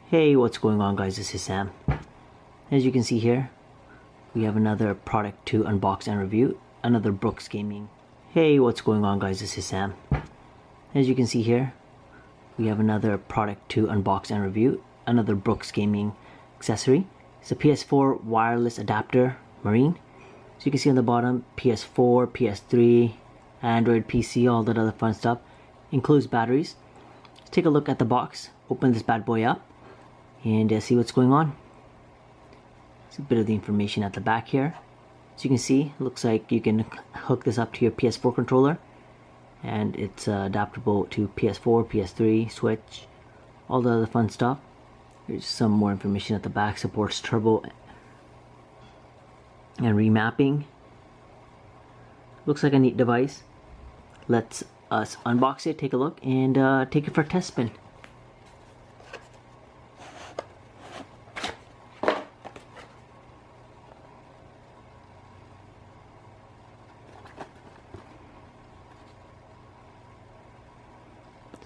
Hey, what's going on guys, this is Sam. As you can see here, we have another product to unbox and review, another Brooks Gaming. Hey, what's going on guys, this is Sam. As you can see here, we have another product to unbox and review, another Brooks Gaming accessory. It's a PS4 wireless adapter, Marine. So you can see on the bottom, PS4, PS3, Android, PC, all that other fun stuff. Includes batteries. Let's take a look at the box, open this bad boy up, and see what's going on. It's a bit of the information at the back here. So you can see, it looks like you can hook this up to your PS4 controller, and it's adaptable to PS4, PS3, Switch, all the other fun stuff. There's some more information at the back. Supports turbo and remapping. Looks like a neat device. Let's us unbox it, take a look, and take it for a test spin.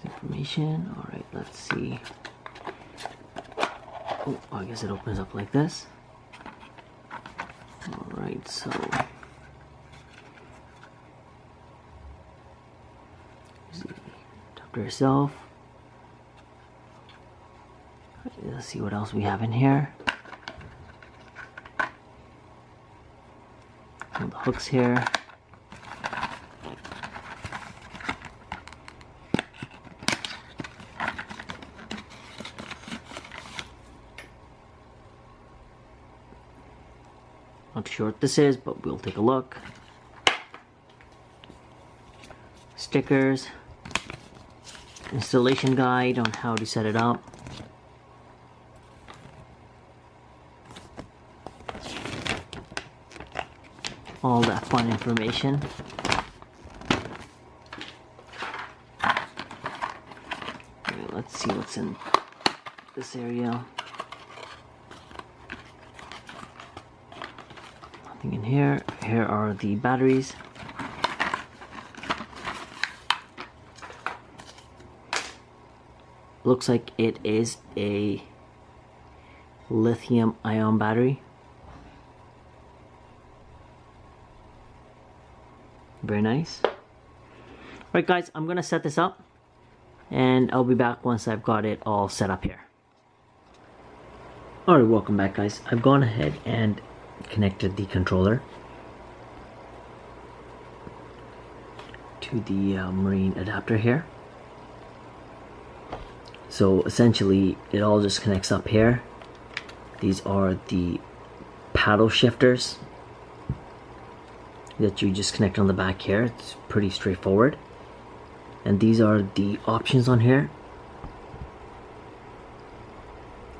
Information. All right, let's see. Oh, I guess it opens up like this. All right, so here's the adapter itself. Let's see what else we have in here. All the hooks here. Not sure what this is, but we'll take a look. Stickers, installation guide on how to set it up, all that fun information. Okay, let's see what's in this area. Nothing in here. Here are the batteries. Looks like it is a lithium ion battery. Very nice. Alright guys, I'm gonna set this up and I'll be back once I've got it all set up here. Alright, welcome back guys. I've gone ahead and connected the controller to the Marine adapter here. So essentially it all just connects up here. These are the paddle shifters that you just connect on the back here. It's pretty straightforward. And these are the options on here,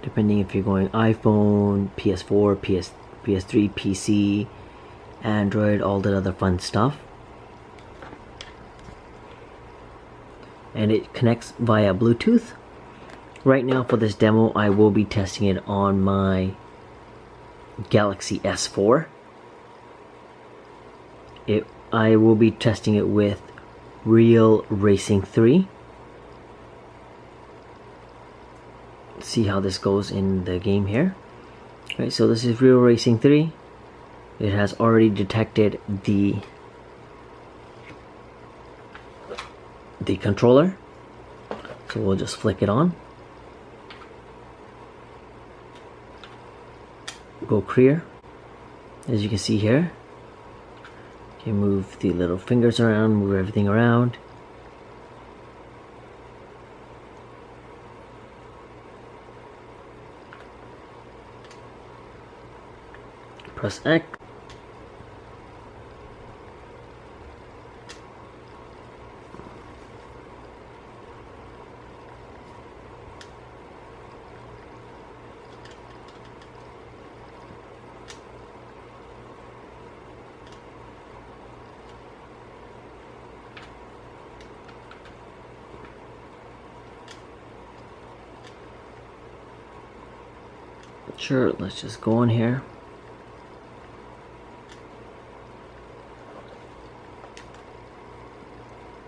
depending if you're going iPhone, PS4, PS3, PC, Android, all that other fun stuff. And it connects via Bluetooth. Right now for this demo I will be testing it on my Galaxy S4. I will be testing it with Real Racing 3. Let's see how this goes in the game here. Okay, so this is Real Racing 3. It has already detected the controller. So we'll just flick it on. Go clear. As you can see here, you can move the little fingers around, move everything around. Press X. Sure, let's just go in here.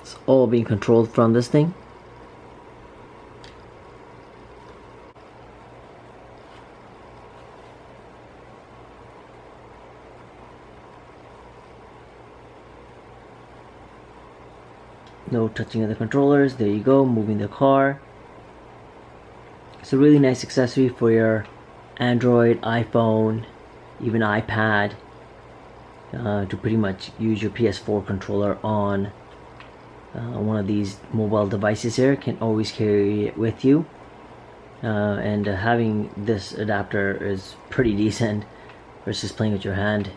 It's all being controlled from this thing. No touching of the controllers. There you go, moving the car. It's a really nice accessory for your Android, iPhone, even iPad, to pretty much use your PS4 controller on one of these mobile devices here. Can always carry it with you, and having this adapter is pretty decent versus playing with your hand.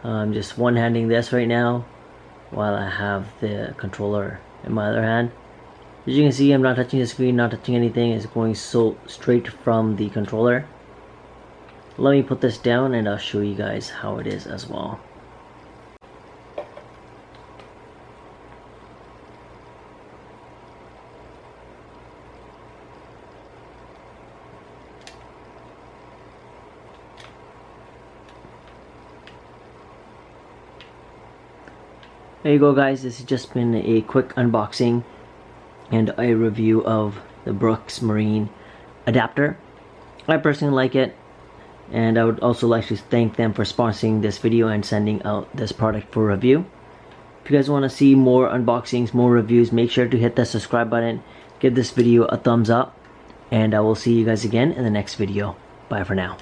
I'm just one-handing this right now while I have the controller in my other hand. As you can see, I'm not touching the screen, not touching anything. It's going so straight from the controller. Let me put this down and I'll show you guys how it is as well. There you go, guys. This has just been a quick unboxing and a review of the Brook's Marine adapter. I personally like it, and I would also like to thank them for sponsoring this video and sending out this product for review. If you guys want to see more unboxings, more reviews, make sure to hit that subscribe button, give this video a thumbs up, and I will see you guys again in the next video. Bye for now.